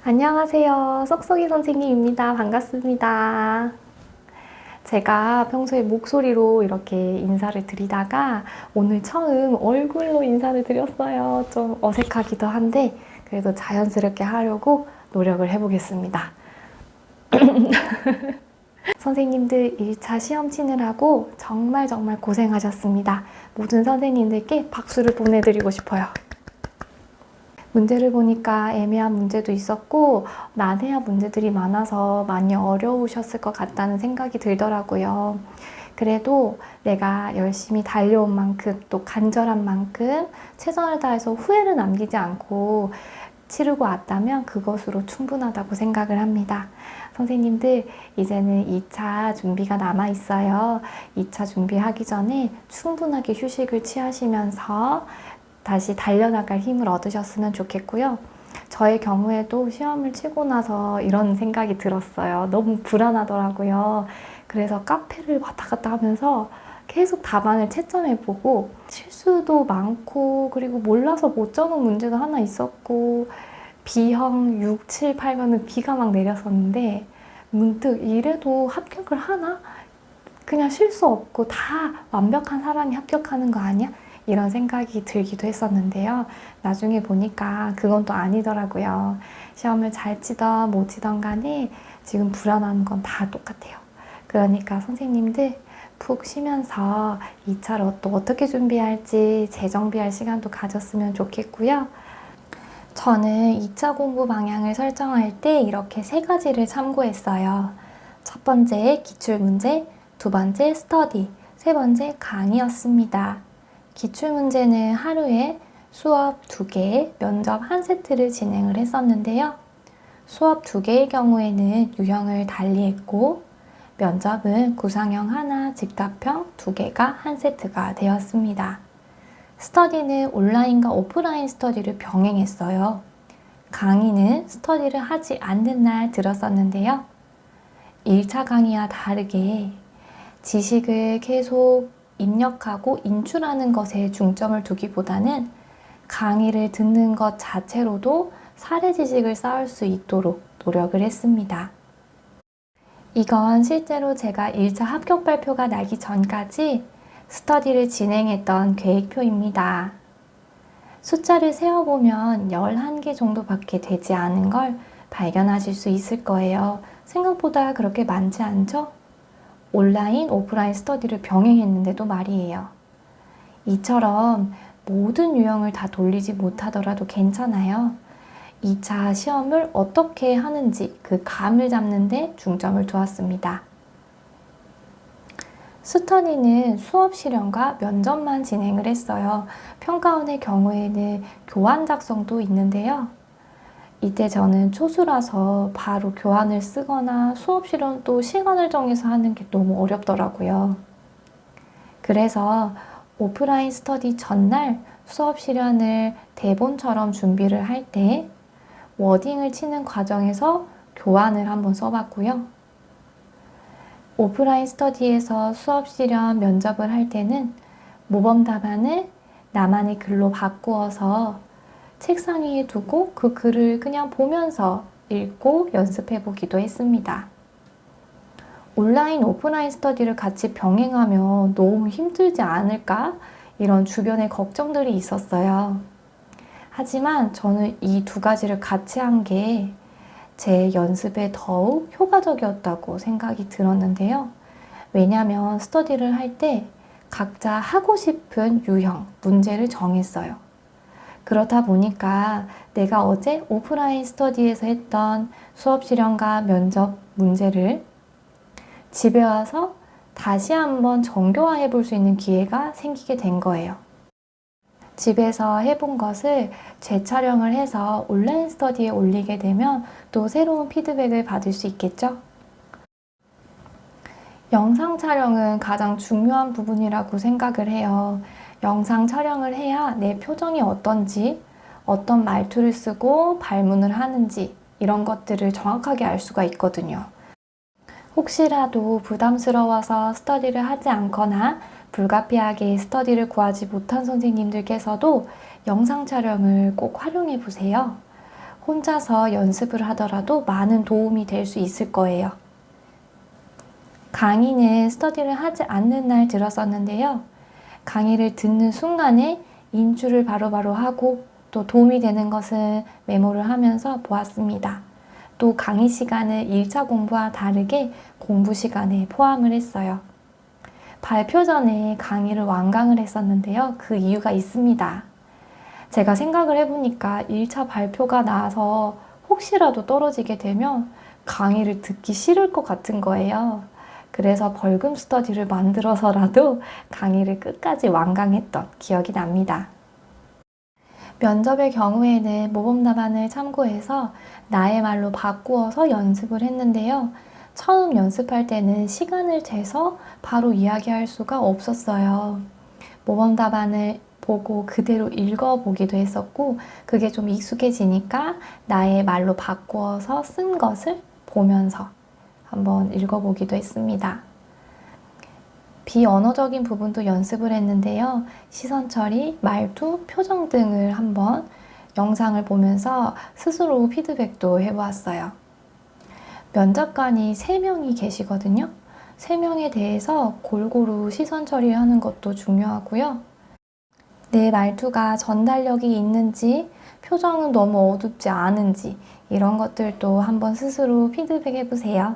안녕하세요. 쏙쏙이 선생님입니다. 반갑습니다. 제가 평소에 목소리로 이렇게 인사를 드리다가 오늘 처음 얼굴로 인사를 드렸어요. 좀 어색하기도 한데 그래도 자연스럽게 하려고 노력을 해보겠습니다. 선생님들 1차 시험 치느라고 정말 고생하셨습니다. 모든 선생님들께 박수를 보내드리고 싶어요. 문제를 보니까 애매한 문제도 있었고 난해한 문제들이 많아서 많이 어려우셨을 것 같다는 생각이 들더라고요. 그래도 내가 열심히 달려온 만큼 또 간절한 만큼 최선을 다해서 후회를 남기지 않고 치르고 왔다면 그것으로 충분하다고 생각을 합니다. 선생님들 이제는 2차 준비가 남아 있어요. 2차 준비하기 전에 충분하게 휴식을 취하시면서 다시 달려나갈 힘을 얻으셨으면 좋겠고요. 저의 경우에도 시험을 치고 나서 이런 생각이 들었어요. 너무 불안하더라고요. 그래서 카페를 왔다 갔다 하면서 계속 답안을 채점해보고 실수도 많고 그리고 몰라서 못 적은 문제도 하나 있었고 B형 6, 7, 8면은 비가 막 내렸었는데 문득 이래도 합격을 하나? 그냥 실수 없고 다 완벽한 사람이 합격하는 거 아니야? 이런 생각이 들기도 했었는데요. 나중에 보니까 그건 또 아니더라고요. 시험을 잘 치던 못 치던 간에 지금 불안한 건 다 똑같아요. 그러니까 선생님들 푹 쉬면서 2차로 또 어떻게 준비할지 재정비할 시간도 가졌으면 좋겠고요. 저는 2차 공부 방향을 설정할 때 이렇게 3가지를 참고했어요. 첫 번째 기출문제, 두 번째 스터디, 세 번째 강의였습니다. 기출문제는 하루에 수업 2개, 면접 1세트를 진행을 했었는데요. 수업 2개의 경우에는 유형을 달리 했고 면접은 구상형 하나, 즉답형 2개가 1세트가 되었습니다. 스터디는 온라인과 오프라인 스터디를 병행했어요. 강의는 스터디를 하지 않는 날 들었었는데요. 1차 강의와 다르게 지식을 계속 입력하고 인출하는 것에 중점을 두기보다는 강의를 듣는 것 자체로도 사례 지식을 쌓을 수 있도록 노력을 했습니다. 이건 실제로 제가 1차 합격 발표가 나기 전까지 스터디를 진행했던 계획표입니다. 숫자를 세어보면 11개 정도밖에 되지 않은 걸 발견하실 수 있을 거예요. 생각보다 그렇게 많지 않죠? 온라인, 오프라인 스터디를 병행했는데도 말이에요. 이처럼 모든 유형을 다 돌리지 못하더라도 괜찮아요. 2차 시험을 어떻게 하는지 그 감을 잡는 데 중점을 두었습니다. 스터디는 수업 실현과 면접만 진행을 했어요. 평가원의 경우에는 교환 작성도 있는데요. 이때 저는 초수라서 바로 교환을 쓰거나 수업 실현도 시간을 정해서 하는 게 너무 어렵더라고요. 그래서 오프라인 스터디 전날 수업 실현을 대본처럼 준비를 할 때 워딩을 치는 과정에서 교환을 한번 써봤고요. 오프라인 스터디에서 수업 실현 면접을 할 때는 모범 답안을 나만의 글로 바꾸어서 책상 위에 두고 그 글을 그냥 보면서 읽고 연습해 보기도 했습니다. 온라인, 오프라인 스터디를 같이 병행하면 너무 힘들지 않을까? 이런 주변의 걱정들이 있었어요. 하지만 저는 이 2가지를 같이 한 게 제 연습에 더욱 효과적이었다고 생각이 들었는데요. 왜냐하면 스터디를 할 때 각자 하고 싶은 유형, 문제를 정했어요. 그러다 보니까 내가 어제 오프라인 스터디에서 했던 수업 실현과 면접 문제를 집에 와서 다시 한번 정교화해 볼 수 있는 기회가 생기게 된 거예요. 집에서 해본 것을 재촬영을 해서 온라인 스터디에 올리게 되면 또 새로운 피드백을 받을 수 있겠죠? 영상 촬영은 가장 중요한 부분이라고 생각을 해요. 영상 촬영을 해야 내 표정이 어떤지, 어떤 말투를 쓰고 발문을 하는지 이런 것들을 정확하게 알 수가 있거든요. 혹시라도 부담스러워서 스터디를 하지 않거나 불가피하게 스터디를 구하지 못한 선생님들께서도 영상 촬영을 꼭 활용해 보세요. 혼자서 연습을 하더라도 많은 도움이 될 수 있을 거예요. 강의는 스터디를 하지 않는 날 들었었는데요. 강의를 듣는 순간에 인출을 바로바로 하고 또 도움이 되는 것은 메모를 하면서 보았습니다. 또 강의 시간을 1차 공부와 다르게 공부 시간에 포함을 했어요. 발표 전에 강의를 완강을 했었는데요. 그 이유가 있습니다. 제가 생각을 해보니까 1차 발표가 나서 혹시라도 떨어지게 되면 강의를 듣기 싫을 것 같은 거예요. 그래서 벌금 스터디를 만들어서라도 강의를 끝까지 완강했던 기억이 납니다. 면접의 경우에는 모범 답안을 참고해서 나의 말로 바꾸어서 연습을 했는데요. 처음 연습할 때는 시간을 재서 바로 이야기할 수가 없었어요. 모범 답안을 보고 그대로 읽어보기도 했었고, 그게 좀 익숙해지니까 나의 말로 바꾸어서 쓴 것을 보면서 한번 읽어보기도 했습니다. 비언어적인 부분도 연습을 했는데요. 시선 처리, 말투, 표정 등을 한번 영상을 보면서 스스로 피드백도 해보았어요. 면접관이 3명이 계시거든요. 3명에 대해서 골고루 시선 처리하는 것도 중요하고요. 내 말투가 전달력이 있는지, 표정은 너무 어둡지 않은지 이런 것들도 한번 스스로 피드백해 보세요.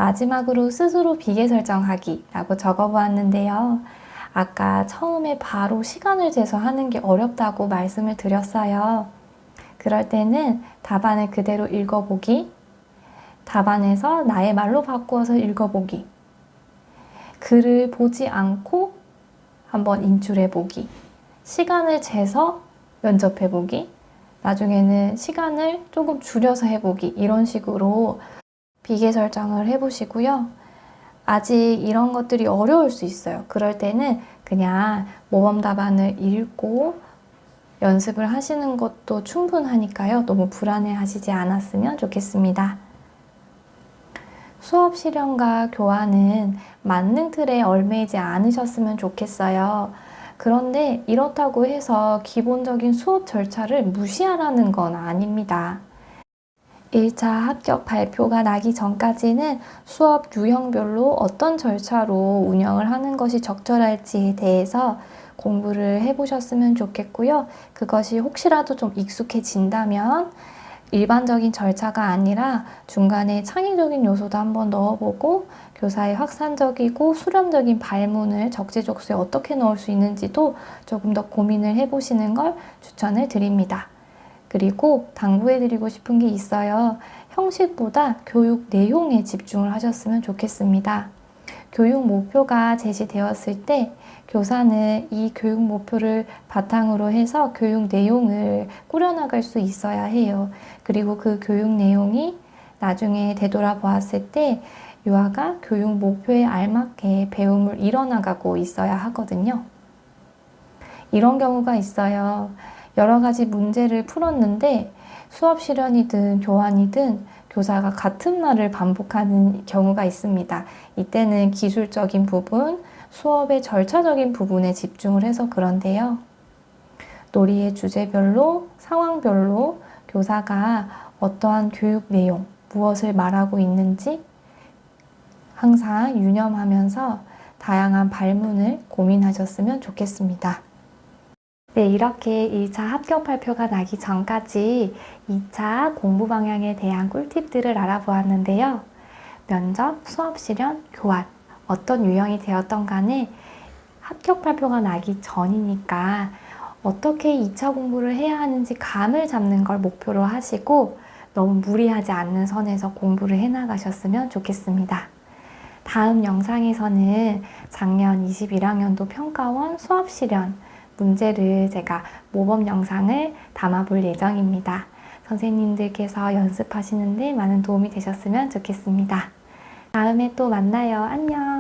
마지막으로 스스로 비계 설정하기 라고 적어보았는데요. 아까 처음에 바로 시간을 재서 하는 게 어렵다고 말씀을 드렸어요. 그럴 때는 답안을 그대로 읽어보기, 답안에서 나의 말로 바꾸어서 읽어보기, 글을 보지 않고 한번 인출해보기, 시간을 재서 면접해보기, 나중에는 시간을 조금 줄여서 해보기, 이런 식으로 비계 설정을 해보시고요. 아직 이런 것들이 어려울 수 있어요. 그럴 때는 그냥 모범 답안을 읽고 연습을 하시는 것도 충분하니까요. 너무 불안해 하시지 않았으면 좋겠습니다. 수업 실현과 교환은 만능 틀에 얽매이지 않으셨으면 좋겠어요. 그런데 이렇다고 해서 기본적인 수업 절차를 무시하라는 건 아닙니다. 1차 합격 발표가 나기 전까지는 수업 유형별로 어떤 절차로 운영을 하는 것이 적절할지에 대해서 공부를 해보셨으면 좋겠고요. 그것이 혹시라도 좀 익숙해진다면 일반적인 절차가 아니라 중간에 창의적인 요소도 한번 넣어보고 교사의 확산적이고 수렴적인 발문을 적재적소에 어떻게 넣을 수 있는지도 조금 더 고민을 해보시는 걸 추천을 드립니다. 그리고 당부해드리고 싶은 게 있어요. 형식보다 교육 내용에 집중을 하셨으면 좋겠습니다. 교육 목표가 제시되었을 때 교사는 이 교육 목표를 바탕으로 해서 교육 내용을 꾸려나갈 수 있어야 해요. 그리고 그 교육 내용이 나중에 되돌아보았을 때 유아가 교육 목표에 알맞게 배움을 이뤄나가고 있어야 하거든요. 이런 경우가 있어요. 여러 가지 문제를 풀었는데 수업 실현이든 교환이든 교사가 같은 말을 반복하는 경우가 있습니다. 이때는 기술적인 부분, 수업의 절차적인 부분에 집중을 해서 그런데요. 놀이의 주제별로, 상황별로 교사가 어떠한 교육 내용, 무엇을 말하고 있는지 항상 유념하면서 다양한 발문을 고민하셨으면 좋겠습니다. 네, 이렇게 1차 합격 발표가 나기 전까지 2차 공부 방향에 대한 꿀팁들을 알아보았는데요. 면접, 수업 실현, 교환 어떤 유형이 되었던 간에 합격 발표가 나기 전이니까 어떻게 2차 공부를 해야 하는지 감을 잡는 걸 목표로 하시고 너무 무리하지 않는 선에서 공부를 해나가셨으면 좋겠습니다. 다음 영상에서는 작년 21학년도 평가원 수업 실현 문제를 제가 모범 영상을 담아볼 예정입니다. 선생님들께서 연습하시는데 많은 도움이 되셨으면 좋겠습니다. 다음에 또 만나요. 안녕.